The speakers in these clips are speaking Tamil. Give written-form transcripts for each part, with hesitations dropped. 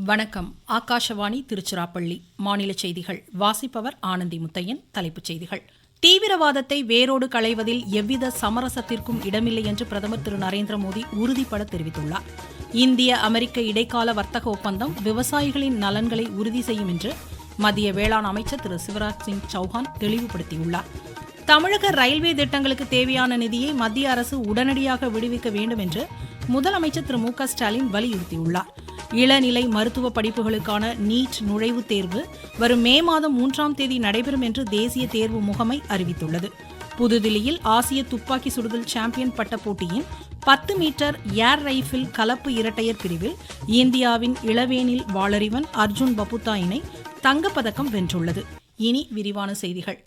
வணக்கம். ஆகாஷவாணி திருச்சிராப்பள்ளி. மாநில செய்திகள் வாசிப்பவர் ஆனந்தி முத்தையன். தலைப்புச் செய்திகள். தீவிரவாதத்தை வேரோடு களைவதில் எவ்வித சமரசத்திற்கும் இடமில்லை என்று பிரதமர் திரு நரேந்திர மோடி உறுதிபட தெரிவித்துள்ளார். இந்திய அமெரிக்க இடைக்கால வர்த்தக ஒப்பந்தம் விவசாயிகளின் நலன்களை உறுதி செய்யும் என்று மத்திய வேளாண் அமைச்சர் திரு சிவராஜ் சிங் சௌஹான் தெளிவுபடுத்தியுள்ளார். தமிழக ரயில்வே திட்டங்களுக்கு தேவையான நிதியை மத்திய அரசு உடனடியாக விடுவிக்க வேண்டும் என்று முதலமைச்சர் திரு மு.க. ஸ்டாலின் வலியுறுத்தியுள்ளார். இளநிலை மருத்துவ படிப்புகளுக்கான நீட் நுழைவுத் தேர்வு வரும் மே மாதம் 3ஆம் தேதி நடைபெறும் என்று தேசிய தேர்வு முகமை அறிவித்துள்ளது. புதுதில்லியில் ஆசிய துப்பாக்கி சுடுதல் சாம்பியன் பட்ட போட்டியின் 10 மீட்டர் ஏர் ரைபிள் கலப்பு இரட்டையர் பிரிவில் இந்தியாவின் இளவேனில் வாளறிவன் அர்ஜுன் பபுதா இணை தங்கப்பதக்கம் வென்றுள்ளது. இனி விரிவான செய்திகள்.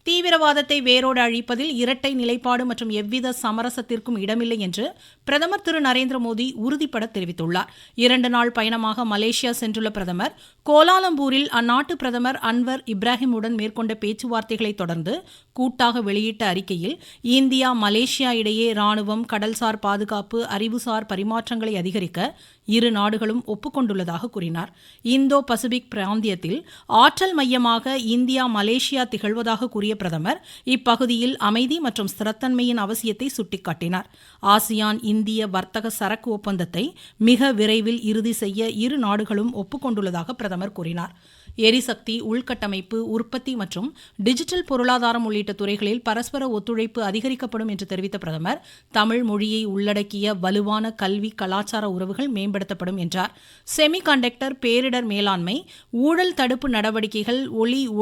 தீவிரவாதத்தை வேரோடு அழிப்பதில் இரட்டை நிலைப்பாடு மற்றும் எவ்வித சமரசத்திற்கும் இடமில்லை என்று பிரதமர் திரு நரேந்திர மோடி உறுதிபட தெரிவித்துள்ளார். 2 நாள் பயணமாக மலேசியா சென்றுள்ள பிரதமர் கோலாலம்பூரில் அந்நாட்டு பிரதமர் அன்வர் இப்ராஹிமுடன் மேற்கொண்ட பேச்சுவார்த்தைகளை தொடர்ந்து கூட்டாக வெளியிட்ட அறிக்கையில் இந்தியா மலேசியா இடையே ராணுவம், கடல்சார் பாதுகாப்பு, அறிவுசார் பரிமாற்றங்களை அதிகரிக்க இரு நாடுகளும் ஒப்புக்கொண்டுள்ளதாக கூறினார். இந்தோ பசிபிக் பிராந்தியத்தில் ஆற்றல் மையமாக இந்தியா மலேசியா திகழ்வதாக கூறிய பிரதமர் இப்பகுதியில் அமைதி மற்றும் ஸ்திரத்தன்மையின் அவசியத்தை சுட்டிக்காட்டினார். ஆசியான் இந்திய வர்த்தக சரக்கு ஒப்பந்தத்தை மிக விரைவில் இறுதி செய்ய இரு நாடுகளும் ஒப்புக்கொண்டுள்ளதாக பிரதமர் கூறினார். எரிசக்தி, உள்கட்டமைப்பு, உற்பத்தி மற்றும் டிஜிட்டல் பொருளாதாரம் உள்ளிட்ட துறைகளில் பரஸ்பர ஒத்துழைப்பு அதிகரிக்கப்படும் என்று தெரிவித்த பிரதமர் தமிழ் மொழியை உள்ளடக்கிய வலுவான கல்வி, கலாச்சார உறவுகள் மேம்படுத்தப்படும் என்றார். செமி கண்டக்டர், பேரிடர் மேலாண்மை, ஊழல் தடுப்பு நடவடிக்கைகள்,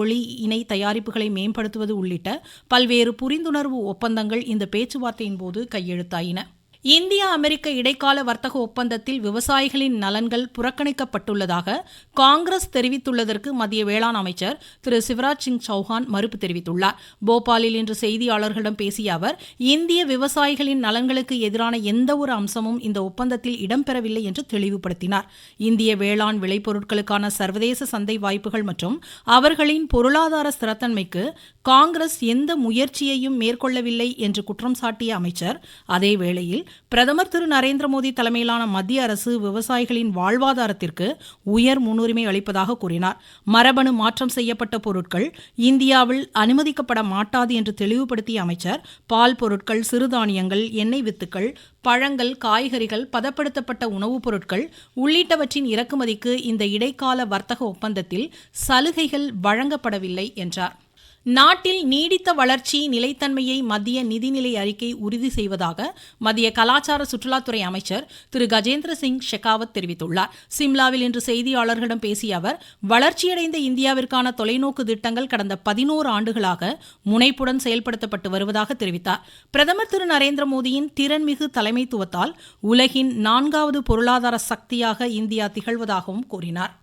ஒளி இணை தயாரிப்புகளை மேம்படுத்துவது உள்ளிட்ட பல்வேறு புரிந்துணர்வு ஒப்பந்தங்கள் இந்த பேச்சுவார்த்தையின் போது கையெழுத்தாயின. இந்தியா அமெரிக்க இடைக்கால வர்த்தக ஒப்பந்தத்தில் விவசாயிகளின் நலன்கள் புறக்கணிக்கப்பட்டுள்ளதாக காங்கிரஸ் தெரிவித்துள்ளதற்கு மத்திய வேளாண் அமைச்சர் திரு சிவராஜ் சிங் சௌஹான் மறுப்பு தெரிவித்துள்ளார். போபாலில் இன்று செய்தியாளர்களிடம் பேசிய அவர், இந்திய விவசாயிகளின் நலன்களுக்கு எதிரான எந்தவொரு அம்சமும் இந்த ஒப்பந்தத்தில் இடம்பெறவில்லை என்று தெளிவுபடுத்தினார். இந்திய வேளாண் விளைபொருட்களுக்கான சர்வதேச சந்தை வாய்ப்புகள் மற்றும் அவர்களின் பொருளாதார ஸ்திரத்தன்மைக்கு காங்கிரஸ் எந்த முயற்சியையும் மேற்கொள்ளவில்லை என்று குற்றம் சாட்டிய அமைச்சர், அதேவேளையில் பிரதமர் திரு நரேந்திர மோடி தலைமையிலான மத்திய அரசு விவசாயிகளின் வாழ்வாதாரத்திற்கு உயர் முன்னுரிமை அளிப்பதாக கூறினார். மரபணு மாற்றம் செய்யப்பட்ட பொருட்கள் இந்தியாவில் அனுமதிக்கப்பட மாட்டாது என்று தெளிவுபடுத்திய அமைச்சர், பால் பொருட்கள், சிறுதானியங்கள், எண்ணெய் வித்துக்கள், பழங்கள், காய்கறிகள், பதப்படுத்தப்பட்ட உணவுப் பொருட்கள் உள்ளிட்டவற்றின் இறக்குமதிக்கு இந்த இடைக்கால வர்த்தக ஒப்பந்தத்தில் சலுகைகள் வழங்கப்படவில்லை என்றார். நாட்டில் நீடித்த வளர்ச்சி, நிலைத்தன்மையை மத்திய நிதிநிலை அறிக்கை உறுதி செய்வதாக மத்திய கலாச்சார சுற்றுலாத்துறை அமைச்சர் திரு கஜேந்திர சிங் ஷெகாவத் தெரிவித்துள்ளார். சிம்லாவில் இன்று செய்தியாளர்களிடம் பேசிய அவர், வளர்ச்சியடைந்த இந்தியாவிற்கான தொலைநோக்கு திட்டங்கள் கடந்த 11 ஆண்டுகளாக முனைப்புடன் செயல்படுத்தப்பட்டு வருவதாக தெரிவித்தார். பிரதமர் திரு நரேந்திர மோடியின் திறன்மிகு தலைமைத்துவத்தால் உலகின் 4வது பொருளாதார சக்தியாக இந்தியா திகழ்வதாகவும் கூறினார்.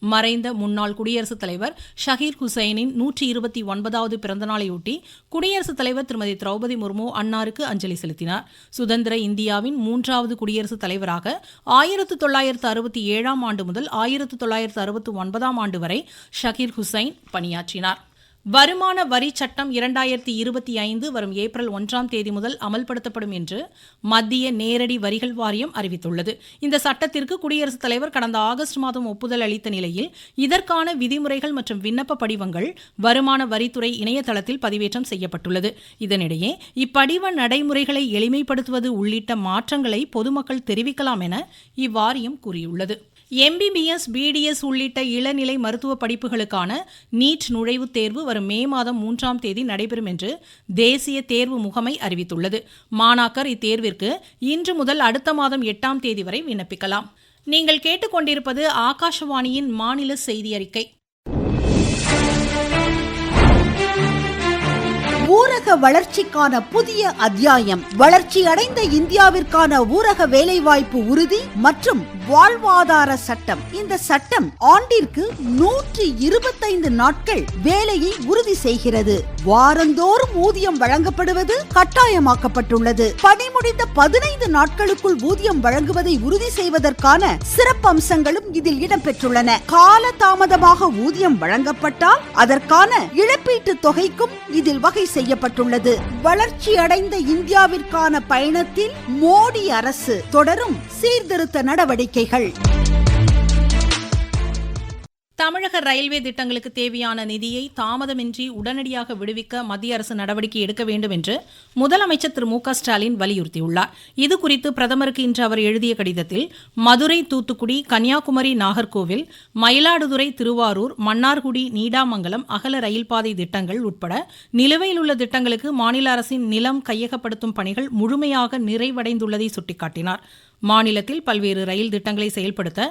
மறைந்த முன்னாள் குடியரசுத் தலைவர் ஷஹீர் ஹுசைனின் 129வது பிறந்தநாளையொட்டி குடியரசுத் தலைவர் திருமதி திரௌபதி முர்மு அன்னாருக்கு அஞ்சலி செலுத்தினார். சுதந்திர இந்தியாவின் 3வது குடியரசுத் தலைவராக 1967ஆம் ஆண்டு முதல் 1969ஆம் ஆண்டு வரை ஷஹீர் ஹுசைன் பணியாற்றினார். வருமான வரி சட்டம் 2025 வரும் ஏப்ரல் 1ஆம் தேதி முதல் அமல்படுத்தப்படும் என்று மத்திய நேரடி வரிகள் வாரியம் அறிவித்துள்ளது. இந்த சட்டத்திற்கு குடியரசுத் தலைவர் கடந்த ஆகஸ்ட் மாதம் ஒப்புதல் அளித்த நிலையில் இதற்கான விதிமுறைகள் மற்றும் விண்ணப்ப படிவங்கள் வருமான வரித்துறை இணையதளத்தில் பதிவேற்றம் செய்யப்பட்டுள்ளது. இதனிடையே இப்படிவ நடைமுறைகளை எளிமைப்படுத்துவது உள்ளிட்ட மாற்றங்களை பொதுமக்கள் தெரிவிக்கலாம் என இவ்வாரியம் கூறியுள்ளது. MBBS, BDS உள்ளிட்ட இளநிலை மருத்துவ படிப்புகளுக்கான நீட் நுழைவுத் தேர்வு வரும் மே மாதம் 3ஆம் தேதி நடைபெறும் என்று தேசிய தேர்வு முகமை அறிவித்துள்ளது. மாணாக்கர் இத்தேர்விற்கு இன்று முதல் அடுத்த மாதம் 8ஆம் தேதி வரை விண்ணப்பிக்கலாம். நீங்கள் கேட்டுக்கொண்டிருப்பது ஆகாஷவாணியின் மாநில செய்தி அறிக்கை. ஊரக வளர்ச்சிக்கான புதிய அத்தியாயம். வளர்ச்சியடைந்த இந்தியாவிற்கான ஊரக வேலைவாய்ப்பு உறுதி மற்றும் வாழ்வாதார சட்டம். இந்த சட்டம் ஆண்டிற்கு 125 நாட்கள் வேலையை உறுதி செய்கிறது. வாரந்தோறும் ஊதியம் வழங்கப்படுவது கட்டாயமாக்கப்பட்டுள்ளது. பணி முடிந்த 15 நாட்களுக்குள் ஊதியம் வழங்குவதை உறுதி செய்வதற்கான சிறப்பு அம்சங்களும் இதில் இடம்பெற்றுள்ளன. கால தாமதமாக ஊதியம் வழங்கப்பட்டால் அதற்கான இழப்பீட்டு தொகைக்கும் இதில் வகை செய்யப்பட்டுள்ளது. வளர்ச்சியடைந்த இந்தியாவிற்கான பயணத்தில் மோடி அரசு தொடரும் சீர்திருத்த நடவடிக்கைகள். தமிழக ரயில்வே திட்டங்களுக்கு தேவையான நிதியை தாமதமின்றி உடனடியாக விடுவிக்க மத்திய அரசு நடவடிக்கை எடுக்க வேண்டும் என்று முதலமைச்சர் திரு மு க ஸ்டாலின் வலியுறுத்தியுள்ளார். இதுகுறித்து பிரதமருக்கு இன்று அவர் எழுதிய கடிதத்தில் மதுரை, தூத்துக்குடி, கன்னியாகுமரி, நாகர்கோவில், மயிலாடுதுறை, திருவாரூர், மன்னார்குடி, நீடாமங்கலம் அகல ரயில்பாதை திட்டங்கள் உட்பட நிலுவையில் உள்ள திட்டங்களுக்கு மாநில அரசின் நிலம் கையகப்படுத்தும் பணிகள் முழுமையாக நிறைவடைந்துள்ளதை சுட்டிக்காட்டினார். மாநிலத்தில் பல்வேறு ரயில் திட்டங்களை செயல்படுத்த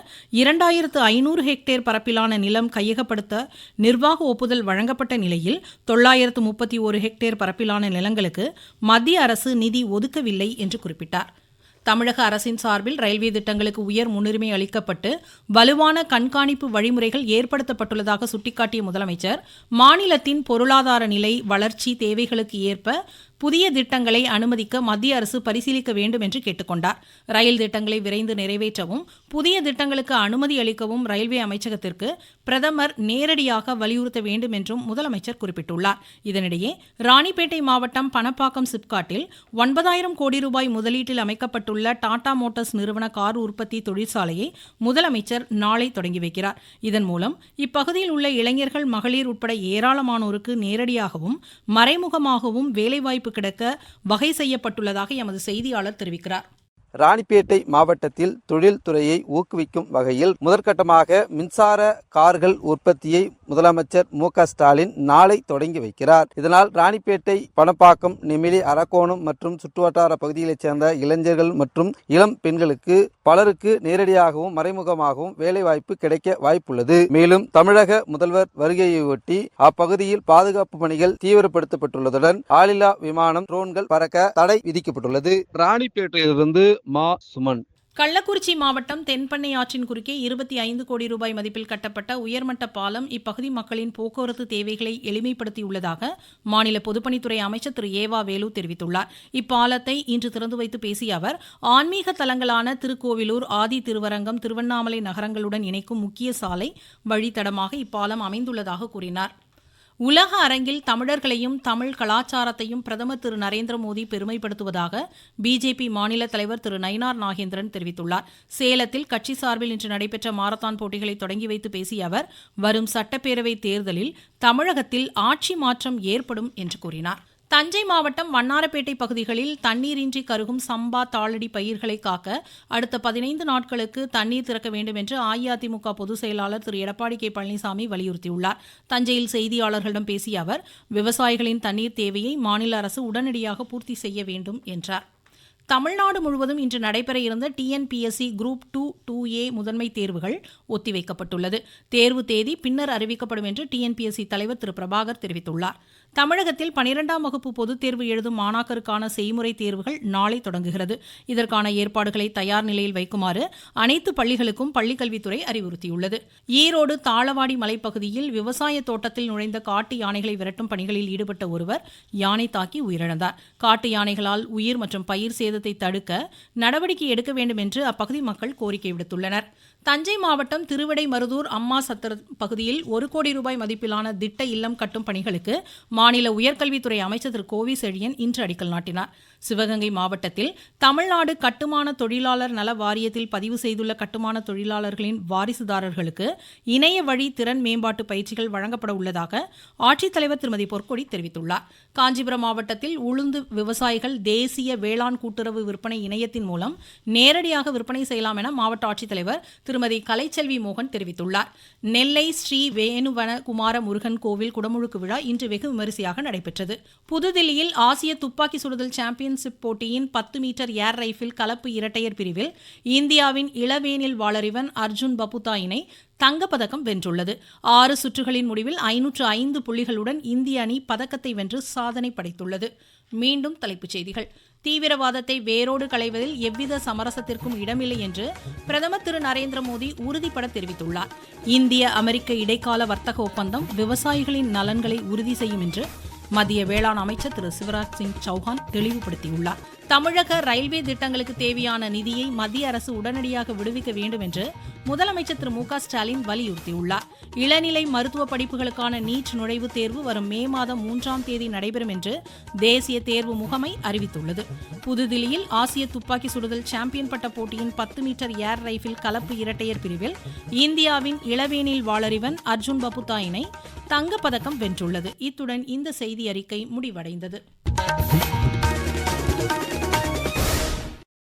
2500 ஹெக்டேர் பரப்பிலான நிலம் கையகப்படுத்த நிர்வாக ஒப்புதல் வழங்கப்பட்ட நிலையில் 931 ஹெக்டேர் பரப்பிலான நிலங்களுக்கு மத்திய அரசு நிதி ஒதுக்கவில்லை என்று குறிப்பிட்டார். தமிழக அரசின் சார்பில் ரயில்வே திட்டங்களுக்கு உயர் முன்னுரிமை அளிக்கப்பட்டு வலுவான கண்காணிப்பு வழிமுறைகள் ஏற்படுத்தப்பட்டுள்ளதாக சுட்டிக்காட்டிய முதலமைச்சர் மாநிலத்தின் பொருளாதார நிலை, வளர்ச்சி தேவைகளுக்கு ஏற்ப புதிய திட்டங்களை அனுமதிக்க மத்திய அரசு பரிசீலிக்க வேண்டும் என்று கேட்டுக்கொண்டார். ரயில் திட்டங்களை விரைந்து நிறைவேற்றவும் புதிய திட்டங்களுக்கு அனுமதி அளிக்கவும் ரயில்வே அமைச்சகத்திற்கு பிரதமர் நேரடியாக வலியுறுத்த வேண்டும் என்றும் முதலமைச்சர் குறிப்பிட்டுள்ளார். இதனிடையே ராணிப்பேட்டை மாவட்டம் பணப்பாக்கம் சிப்காட்டில் 9000 கோடி ரூபாய் முதலீட்டில் அமைக்கப்பட்டுள்ள டாடா மோட்டார்ஸ் நிறுவன கார் உற்பத்தி தொழிற்சாலையை முதலமைச்சர் நாளை தொடங்கி வைக்கிறார். இதன் மூலம் இப்பகுதியில் உள்ள இளைஞர்கள், மகளிர் உட்பட ஏராளமானோருக்கு நேரடியாகவும் மறைமுகமாகவும் வேலைவாய்ப்பு கிடைக்க வகை செய்யப்பட்டுள்ளதாக எமது செய்தியாளர் தெரிவிக்கிறார். ராணிப்பேட்டை மாவட்டத்தில் தொழில் துறையை ஊக்குவிக்கும் வகையில் முதற்கட்டமாக மின்சார கார்கள் உற்பத்தியை முதலமைச்சர் மு க ஸ்டாலின் நாளை தொடங்கி வைக்கிறார். இதனால் ராணிப்பேட்டை, பணப்பாக்கம், நெமிலி, அரக்கோணம் மற்றும் சுற்றுவட்டார பகுதிகளைச் சேர்ந்த இளைஞர்கள் மற்றும் இளம் பெண்களுக்கு பலருக்கு நேரடியாகவும் மறைமுகமாகவும் வேலைவாய்ப்பு கிடைக்க வாய்ப்புள்ளது. மேலும் தமிழக முதல்வர் வருகையொட்டி அப்பகுதியில் பாதுகாப்பு பணிகள் தீவிரப்படுத்தப்பட்டுள்ளதுடன் ஆளில்லா விமானம், ட்ரோன்கள் பறக்க தடை விதிக்கப்பட்டுள்ளது. ராணிப்பேட்டையிலிருந்து மா சுமன். கள்ளக்குறிச்சி மாவட்டம் தென்பெண்ணை ஆற்றின் குறுக்கே 25 கோடி ரூபாய் மதிப்பில் கட்டப்பட்ட உயர்மட்ட பாலம் இப்பகுதி மக்களின் போக்குவரத்து தேவைகளை எளிமைப்படுத்தியுள்ளதாக மாநில பொதுப்பணித்துறை அமைச்சர் திரு ஏவா வேலு தெரிவித்துள்ளார். இப்பாலத்தை இன்று திறந்து வைத்து பேசிய அவர் ஆன்மீக தலங்களான திருக்கோவிலூர், ஆதி திருவரங்கம், திருவண்ணாமலை நகரங்களுடன் இணைக்கும் முக்கிய சாலை வழித்தடமாக இப்பாலம் அமைந்துள்ளதாக கூறினார். உலக அரங்கில் தமிழர்களையும் தமிழ் கலாச்சாரத்தையும் பிரதமர் திரு நரேந்திர மோடி பெருமைப்படுத்துவதாக பிஜேபி மாநில தலைவர் திரு நயினார் நாகேந்திரன் தெரிவித்துள்ளார். சேலத்தில் கட்சி சார்பில் இன்று நடைபெற்ற மாரத்தான் போட்டிகளை தொடங்கி வைத்து பேசிய அவர் வரும் சட்டப்பேரவைத் தேர்தலில் தமிழகத்தில் ஆட்சி மாற்றம் ஏற்படும் என்று கூறினார். தஞ்சை மாவட்டம் வண்ணாரப்பேட்டை பகுதிகளில் தண்ணீரின்றி கருகும் சம்பா, தாளடி பயிர்களை காக்க அடுத்த 15 நாட்களுக்கு தண்ணீர் திறக்க வேண்டும் என்று அஇஅதிமுக பொதுச் செயலாளர் திரு எடப்பாடி கே பழனிசாமி வலியுறுத்தியுள்ளார். தஞ்சையில் செய்தியாளர்களிடம் பேசிய அவர் விவசாயிகளின் தண்ணீர் தேவையை மாநில அரசு உடனடியாக பூர்த்தி செய்ய வேண்டும் என்றார். தமிழ்நாடு முழுவதும் இன்று நடைபெற இருந்த டிஎன்பிஎஸ்சி குரூப் 2, 2A முதன்மை தேர்வுகள் ஒத்திவைக்கப்பட்டுள்ளது. தேர்வு தேதி பின்னர் அறிவிக்கப்படும் என்று டிஎன்பிஎஸ்சி தலைவர் திரு பிரபாகர் தெரிவித்துள்ளார். தமிழகத்தில் 12ஆம் வகுப்பு பொதுத் தேர்வு எழுதும் மாணாக்கருக்கான செய்முறை தேர்வுகள் நாளை தொடங்குகிறது. இதற்கான ஏற்பாடுகளை தயார் நிலையில் வைக்குமாறு அனைத்து பள்ளிகளுக்கும் பள்ளிக்கல்வித்துறை அறிவுறுத்தியுள்ளது. ஈரோடு தாளவாடி மலைப்பகுதியில் விவசாய தோட்டத்தில் நுழைந்த காட்டு யானைகளை விரட்டும் பணிகளில் ஈடுபட்ட ஒருவர் யானை தாக்கி உயிரிழந்தார். காட்டு யானைகளால் உயிர் மற்றும் பயிர் சேதத்தை தடுக்க நடவடிக்கை எடுக்க வேண்டும் என்று அப்பகுதி மக்கள் கோரிக்கை விடுத்துள்ளனர். தஞ்சை மாவட்டம் திருவிடைமருதூர் அம்மா சத்திர பகுதியில் 1 கோடி ரூபாய் மதிப்பிலான திட்ட இல்லம் கட்டும் பணிகளுக்கு மாநில உயர்கல்வித்துறை அமைச்சர் திரு கோவி செழியன் இன்று அடிக்கல் நாட்டினார். சிவகங்கை மாவட்டத்தில் தமிழ்நாடு கட்டுமான தொழிலாளர் நல வாரியத்தில் பதிவு செய்துள்ள கட்டுமான தொழிலாளர்களின் வாரிசுதாரர்களுக்கு இணைய வழி திறன் மேம்பாட்டு பயிற்சிகள் வழங்கப்பட உள்ளதாக ஆட்சித்தலைவர் திருமதி பொற்கொடி தெரிவித்துள்ளார். காஞ்சிபுரம் மாவட்டத்தில் உளுந்து விவசாயிகள் தேசிய வேளாண் கூட்டுறவு விற்பனை இணையத்தின் மூலம் நேரடியாக விற்பனை செய்யலாம் என மாவட்ட ஆட்சித்தலைவர் திருமதி கலைச்செல்வி மோகன் தெரிவித்துள்ளார். நெல்லை ஸ்ரீ வேணுவன குமார முருகன் கோவில் குடமுழுக்கு விழா இன்று வெகு விமரிசையாக நடைபெற்றது. புதுதில்லியில் ஆசிய துப்பாக்கி சுடுதல் சாம்பியன்ஷிப் போட்டியின் 10 மீட்டர் ஏர் ரைபிள் கலப்பு இரட்டையர் பிரிவில் இந்தியாவின் இளவேனில் வாளறிவன் அர்ஜுன் பபுதா இணை தங்கப்பதக்கம் வென்றுள்ளது. 6 சுற்றுகளின் முடிவில் 505 புள்ளிகளுடன் இந்திய அணி பதக்கத்தை வென்று சாதனை படைத்துள்ளது. மீண்டும் தலைப்புச் செய்திகள். தீவிரவாதத்தை வேரோடு களைவதில் எவ்வித சமரசத்திற்கும் இடமில்லை என்று பிரதமர் திரு நரேந்திர மோடி உறுதிபட தெரிவித்துள்ளார். இந்திய அமெரிக்க இடைக்கால வர்த்தக ஒப்பந்தம் விவசாயிகளின் நலன்களை உறுதி செய்யும் என்று மத்திய வேளாண் அமைச்சர் திரு சிவராஜ் சிங் சௌஹான் தெளிவுபடுத்தியுள்ளார். தமிழக ரயில்வே திட்டங்களுக்கு தேவையான நிதியை மத்திய அரசு உடனடியாக விடுவிக்க வேண்டும் என்று முதலமைச்சர் திரு மு க ஸ்டாலின் வலியுறுத்தியுள்ளார். இளநிலை மருத்துவ படிப்புகளுக்கான நீட் நுழைவுத் தேர்வு வரும் மே மாதம் 3ஆம் தேதி நடைபெறும் என்று தேசிய தேர்வு முகமை அறிவித்துள்ளது. புதுதில்லியில் ஆசிய துப்பாக்கி சுடுதல் சாம்பியன் பட்ட போட்டியின் 10 மீட்டர் ஏர் ரைபிள் கலப்பு இரட்டையர் பிரிவில் இந்தியாவின் இளவேனில் வாளறிவன் அர்ஜுன் பபுதா இணை தங்கப்பதக்கம் வென்றுள்ளது. இத்துடன் இந்த செய்தி அறிக்கை முடிவடைந்தது.